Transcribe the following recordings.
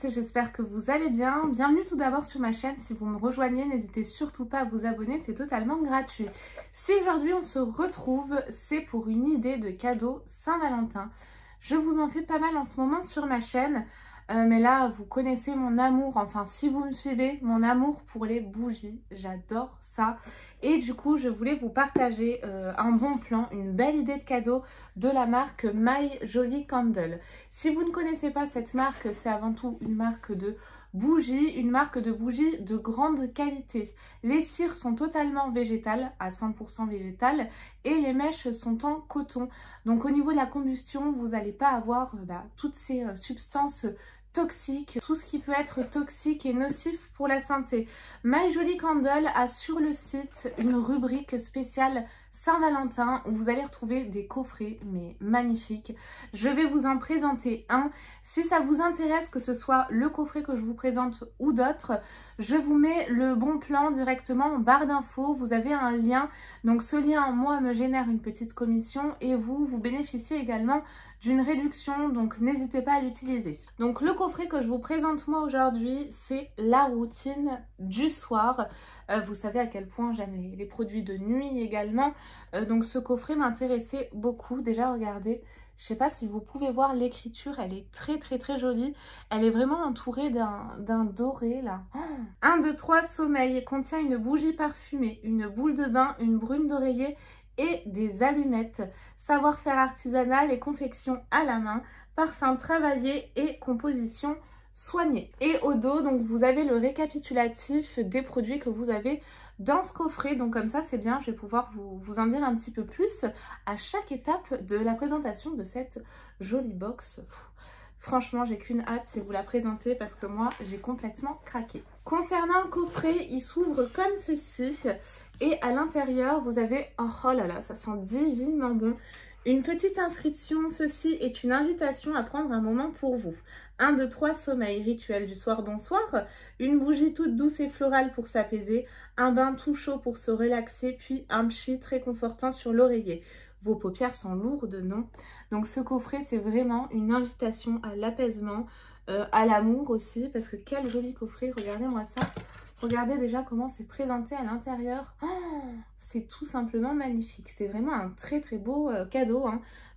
j'espère que vous allez bien. Bienvenue tout d'abord sur ma chaîne. Si vous me rejoignez, n'hésitez surtout pas à vous abonner, c'est totalement gratuit. Si aujourd'hui on se retrouve, c'est pour une idée de cadeau Saint-Valentin. Je vous en fais pas mal en ce moment sur ma chaîne. Mais là, vous connaissez mon amour, enfin si vous me suivez, mon amour pour les bougies, j'adore ça. Et du coup, je voulais vous partager un bon plan, une belle idée de cadeau de la marque My Jolly Candle. Si vous ne connaissez pas cette marque, c'est avant tout une marque de bougies, de grande qualité. Les cires sont totalement végétales, à 100% végétales, et les mèches sont en coton. Donc au niveau de la combustion, vous n'allez pas avoir toutes ces substances toxiques, tout ce qui peut être toxique et nocif pour la santé. My Jolly Candle a sur le site une rubrique spéciale Saint-Valentin où vous allez retrouver des coffrets mais magnifiques. Je vais vous en présenter un. Si ça vous intéresse, que ce soit le coffret que je vous présente ou d'autres, je vous mets le bon plan directement en barre d'infos. Vous avez un lien, donc ce lien moi me génère une petite commission et vous bénéficiez également d'une réduction, donc n'hésitez pas à l'utiliser. Donc le coffret que je vous présente moi aujourd'hui, c'est la routine du soir. Vous savez à quel point j'aime les produits de nuit également. Donc ce coffret m'intéressait beaucoup. Déjà regardez, je sais pas si vous pouvez voir l'écriture, elle est très jolie. Elle est vraiment entourée d'un doré là. 1, 2, 3 sommeil contient une bougie parfumée, une boule de bain, une brume d'oreiller et des allumettes. Savoir-faire artisanal et confection à la main, parfum travaillé et composition soignée. Et au dos, donc vous avez le récapitulatif des produits que vous avez dans ce coffret. Donc comme ça c'est bien, je vais pouvoir vous en dire un petit peu plus à chaque étape de la présentation de cette jolie box. Franchement, j'ai qu'une hâte, c'est vous la présenter parce que moi, j'ai complètement craqué. Concernant le coffret, il s'ouvre comme ceci. Et à l'intérieur, vous avez... Oh là là, ça sent divinement bon. Une petite inscription. Ceci est une invitation à prendre un moment pour vous. 1, 2, 3, sommeil, rituel du soir, bonsoir. Une bougie toute douce et florale pour s'apaiser. Un bain tout chaud pour se relaxer. Puis un pchi très confortant sur l'oreiller. Vos paupières sont lourdes, non? Donc ce coffret, c'est vraiment une invitation à l'apaisement, à l'amour aussi, parce que quel joli coffret, regardez-moi ça. Regardez déjà comment c'est présenté à l'intérieur. Oh, c'est tout simplement magnifique. C'est vraiment un très beau cadeau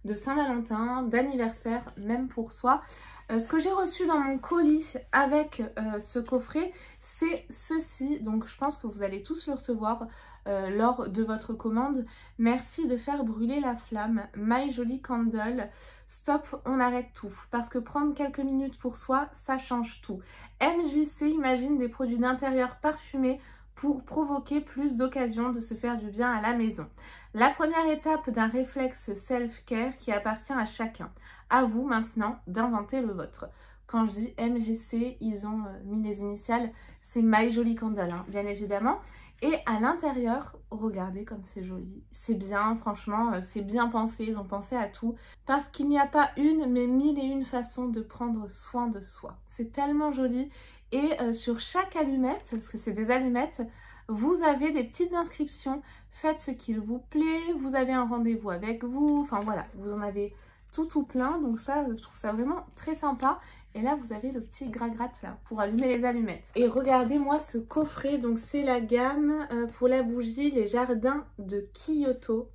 de Saint-Valentin, d'anniversaire, même pour soi. Ce que j'ai reçu dans mon colis avec ce coffret, c'est ceci. Donc je pense que vous allez tous le recevoir lors de votre commande. Merci de faire brûler la flamme. My Jolly Candle. Stop, on arrête tout. Parce que prendre quelques minutes pour soi, ça change tout. MJC imagine des produits d'intérieur parfumés pour provoquer plus d'occasions de se faire du bien à la maison. La première étape d'un réflexe self-care qui appartient à chacun. À vous maintenant d'inventer le vôtre. Quand je dis MJC, ils ont mis les initiales, c'est My Jolly Candle, bien évidemment. Et à l'intérieur, regardez comme c'est joli. C'est bien, franchement, c'est bien pensé. Ils ont pensé à tout. Parce qu'il n'y a pas une, mais 1001 façons de prendre soin de soi. C'est tellement joli. Et sur chaque allumette, parce que c'est des allumettes, vous avez des petites inscriptions. Faites ce qu'il vous plaît. Vous avez un rendez-vous avec vous. Enfin voilà, vous en avez tout plein. Donc ça, je trouve ça vraiment très sympa. Et là, vous avez le petit gratte là pour allumer les allumettes. Et regardez-moi ce coffret. Donc, c'est la gamme pour la bougie, les jardins de Kyoto.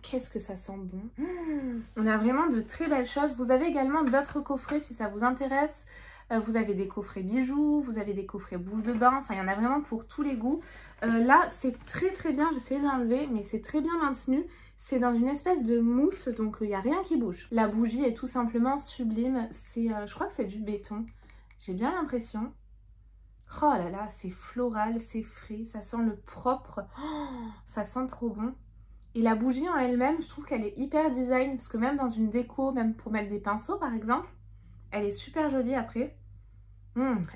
Qu'est-ce que ça sent bon. On a vraiment de très belles choses. Vous avez également d'autres coffrets si ça vous intéresse. Vous avez des coffrets bijoux, vous avez des coffrets boules de bain. Enfin, il y en a vraiment pour tous les goûts. Là, c'est très bien. J'essaie de l'enlever, mais c'est très bien maintenu. C'est dans une espèce de mousse, donc il n'y a rien qui bouge. La bougie est tout simplement sublime. C'est, je crois que c'est du béton. J'ai bien l'impression. Oh là là, c'est floral, c'est frais, ça sent le propre. Oh, ça sent trop bon. Et la bougie en elle-même, je trouve qu'elle est hyper design. Parce que même dans une déco, même pour mettre des pinceaux par exemple, elle est super jolie après.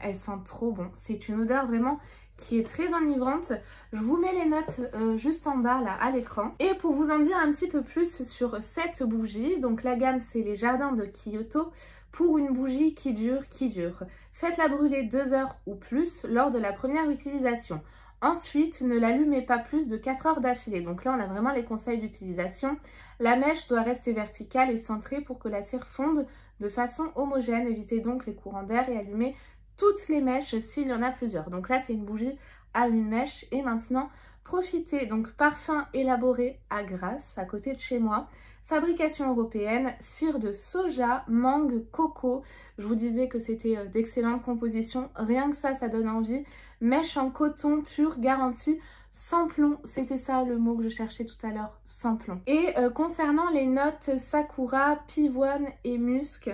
Elle sent trop bon. C'est une odeur vraiment qui est très enivrante. Je vous mets les notes juste en bas là à l'écran. Et pour vous en dire un petit peu plus sur cette bougie, donc la gamme c'est les jardins de Kyoto pour une bougie qui dure. Faites-la brûler 2 heures ou plus lors de la première utilisation. Ensuite, ne l'allumez pas plus de 4 heures d'affilée. Donc là, on a vraiment les conseils d'utilisation. La mèche doit rester verticale et centrée pour que la cire fonde de façon homogène. Évitez donc les courants d'air et allumez toutes les mèches s'il y en a plusieurs. Donc là, c'est une bougie à une mèche. Et maintenant, profitez. Donc parfum élaboré à Grasse, à côté de chez moi. Fabrication européenne, cire de soja, mangue, coco. Je vous disais que c'était d'excellentes compositions. Rien que ça donne envie. Mèche en coton pur, garantie, sans plomb. C'était ça le mot que je cherchais tout à l'heure, sans plomb. Et concernant les notes sakura, pivoine et musc,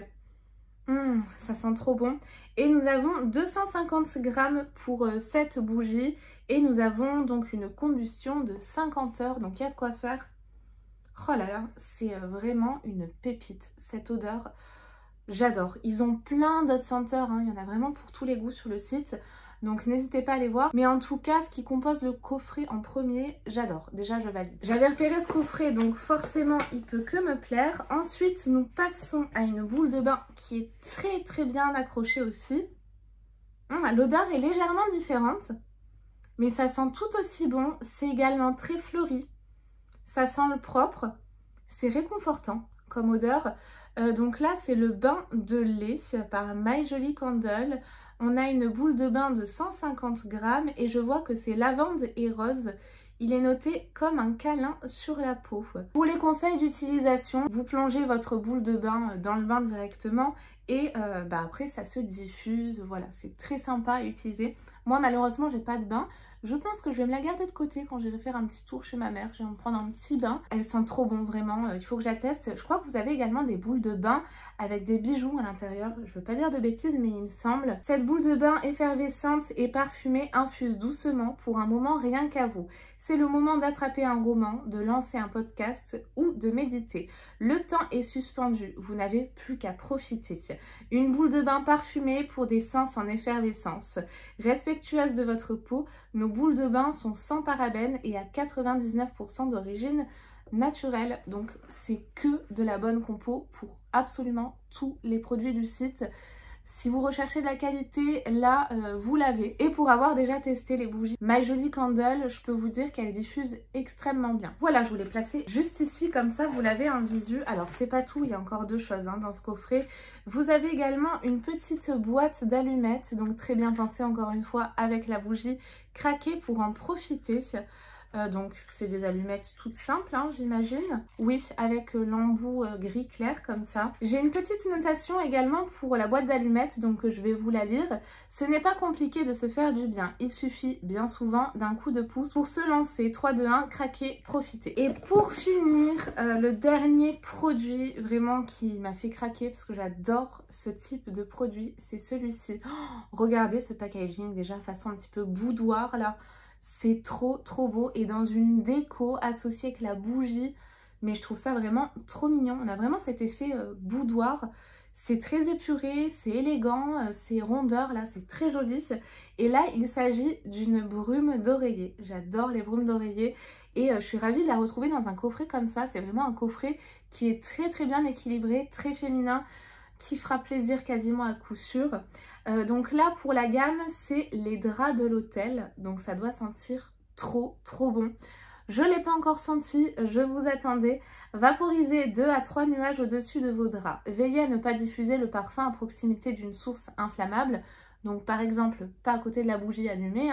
ça sent trop bon. Et nous avons 250 grammes pour cette bougie. Et nous avons donc une combustion de 50 heures. Donc il y a de quoi faire. Oh là là, c'est vraiment une pépite, cette odeur, j'adore. Ils ont plein d'autres senteurs, hein. Il y en a vraiment pour tous les goûts sur le site, donc n'hésitez pas à les voir. Mais en tout cas, ce qui compose le coffret en premier, j'adore, déjà je valide. J'avais repéré ce coffret, donc forcément il peut que me plaire. Ensuite, nous passons à une boule de bain qui est très bien accrochée aussi. L'odeur est légèrement différente, mais ça sent tout aussi bon, c'est également très fleuri. Ça sent le propre, c'est réconfortant comme odeur. Donc là, c'est le bain de lait par My Jolly Candle. On a une boule de bain de 150 grammes et je vois que c'est lavande et rose. Il est noté comme un câlin sur la peau. Pour les conseils d'utilisation, vous plongez votre boule de bain dans le bain directement et après ça se diffuse. Voilà, c'est très sympa à utiliser. Moi, malheureusement, j'ai pas de bain. Je pense que je vais me la garder de côté quand j'irai faire un petit tour chez ma mère. Je vais me prendre un petit bain. Elle sent trop bon, vraiment. Il faut que je la teste. Je crois que vous avez également des boules de bain avec des bijoux à l'intérieur. Je veux pas dire de bêtises, mais il me semble. Cette boule de bain effervescente et parfumée infuse doucement pour un moment rien qu'à vous. C'est le moment d'attraper un roman, de lancer un podcast ou de méditer. Le temps est suspendu. Vous n'avez plus qu'à profiter. Une boule de bain parfumée pour des sens en effervescence. Respectueuse de votre peau, nos boules de bain sont sans parabènes et à 99% d'origine naturelle. Donc c'est que de la bonne compo pour absolument tous les produits du site. Si vous recherchez de la qualité, là, vous l'avez. Et pour avoir déjà testé les bougies My Jolly Candle, je peux vous dire qu'elles diffusent extrêmement bien. Voilà, je vous l'ai placé juste ici, comme ça, vous l'avez en visu. Alors, c'est pas tout, il y a encore 2 choses dans ce coffret. Vous avez également une petite boîte d'allumettes, donc très bien pensée, encore une fois, avec la bougie craquée pour en profiter. Donc c'est des allumettes toutes simples, hein, j'imagine. Oui, avec l'embout gris clair comme ça. J'ai une petite notation également pour la boîte d'allumettes, donc je vais vous la lire. Ce n'est pas compliqué de se faire du bien. Il suffit bien souvent d'un coup de pouce pour se lancer. 3, 2, 1, craquer, profiter. Et pour finir, le dernier produit vraiment qui m'a fait craquer parce que j'adore ce type de produit, c'est celui-ci. Oh, regardez ce packaging déjà façon un petit peu boudoir là. C'est trop beau et dans une déco associée avec la bougie, mais je trouve ça vraiment trop mignon. On a vraiment cet effet boudoir, c'est très épuré, c'est élégant, c'est rondeur là, c'est très joli. Et là, il s'agit d'une brume d'oreiller. J'adore les brumes d'oreiller et je suis ravie de la retrouver dans un coffret comme ça. C'est vraiment un coffret qui est très bien équilibré, très féminin, qui fera plaisir quasiment à coup sûr. Donc là pour la gamme c'est les draps de l'hôtel, donc ça doit sentir trop bon. Je ne l'ai pas encore senti, je vous attendais. Vaporisez 2 à 3 nuages au-dessus de vos draps. Veillez à ne pas diffuser le parfum à proximité d'une source inflammable, donc par exemple pas à côté de la bougie allumée.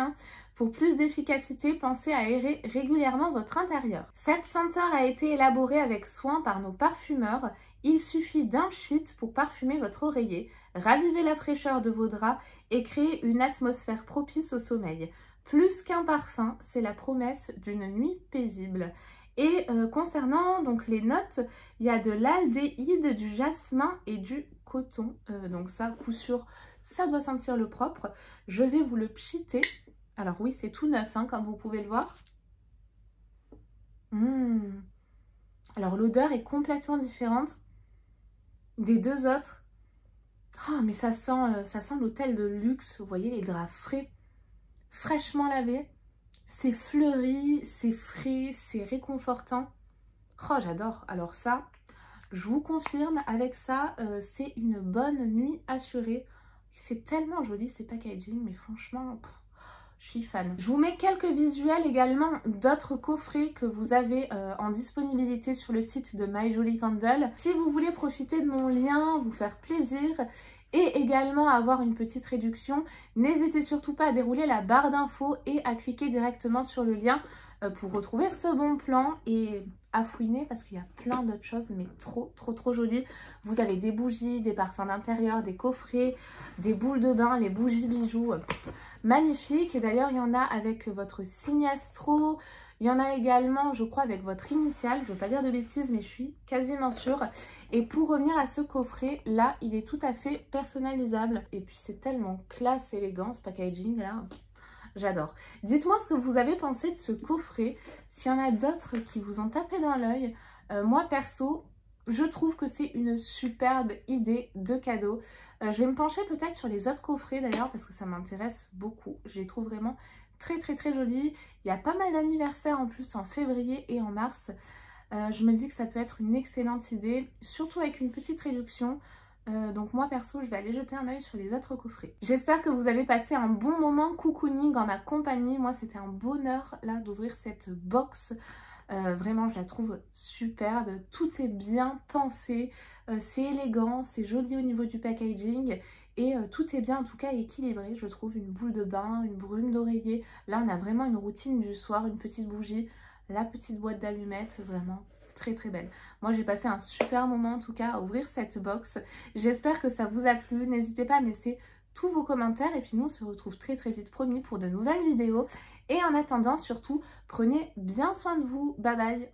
Pour plus d'efficacité, pensez à aérer régulièrement votre intérieur. Cette senteur a été élaborée avec soin par nos parfumeurs. Il suffit d'un pchit pour parfumer votre oreiller, raviver la fraîcheur de vos draps et créer une atmosphère propice au sommeil. Plus qu'un parfum, c'est la promesse d'une nuit paisible. Et concernant donc les notes, il y a de l'aldéhyde, du jasmin et du coton. Donc ça, coup sûr, ça doit sentir le propre. Je vais vous le pchiter. Alors oui, c'est tout neuf, comme vous pouvez le voir. Alors l'odeur est complètement différente des 2 autres. Oh, mais ça sent l'hôtel de luxe. Vous voyez les draps frais, fraîchement lavés. C'est fleuri, c'est frais, c'est réconfortant. Oh, j'adore. Alors ça, je vous confirme, avec ça, c'est une bonne nuit assurée. C'est tellement joli ces packaging, mais franchement, je suis fan. Je vous mets quelques visuels également d'autres coffrets que vous avez en disponibilité sur le site de My Jolly Candle. Si vous voulez profiter de mon lien, vous faire plaisir et également avoir une petite réduction, n'hésitez surtout pas à dérouler la barre d'infos et à cliquer directement sur le lien pour retrouver ce bon plan et à fouiner parce qu'il y a plein d'autres choses mais trop jolies. Vous avez des bougies, des parfums d'intérieur, des coffrets, des boules de bain, les bougies bijoux, magnifiques. Et d'ailleurs il y en a avec votre signe astro, il y en a également je crois avec votre initiale, je ne veux pas dire de bêtises mais je suis quasiment sûre. Et pour revenir à ce coffret, là il est tout à fait personnalisable et puis c'est tellement classe, élégant ce packaging là. J'adore. Dites-moi ce que vous avez pensé de ce coffret, s'il y en a d'autres qui vous ont tapé dans l'œil. Moi perso, je trouve que c'est une superbe idée de cadeau. Je vais me pencher peut-être sur les autres coffrets d'ailleurs parce que ça m'intéresse beaucoup. Je les trouve vraiment très jolis. Il y a pas mal d'anniversaires en plus en février et en mars. Je me dis que ça peut être une excellente idée, surtout avec une petite réduction. Donc moi perso je vais aller jeter un œil sur les autres coffrets. J'espère que vous avez passé un bon moment cocooning en ma compagnie. Moi c'était un bonheur là d'ouvrir cette box. Vraiment je la trouve superbe, tout est bien pensé, c'est élégant, c'est joli au niveau du packaging et tout est bien en tout cas équilibré. Je trouve une boule de bain, une brume d'oreiller, là on a vraiment une routine du soir, une petite bougie, la petite boîte d'allumettes, vraiment très belle. Moi j'ai passé un super moment en tout cas à ouvrir cette box. J'espère que ça vous a plu. N'hésitez pas à me laisser tous vos commentaires et puis nous on se retrouve très vite promis pour de nouvelles vidéos. Et en attendant surtout prenez bien soin de vous. Bye bye.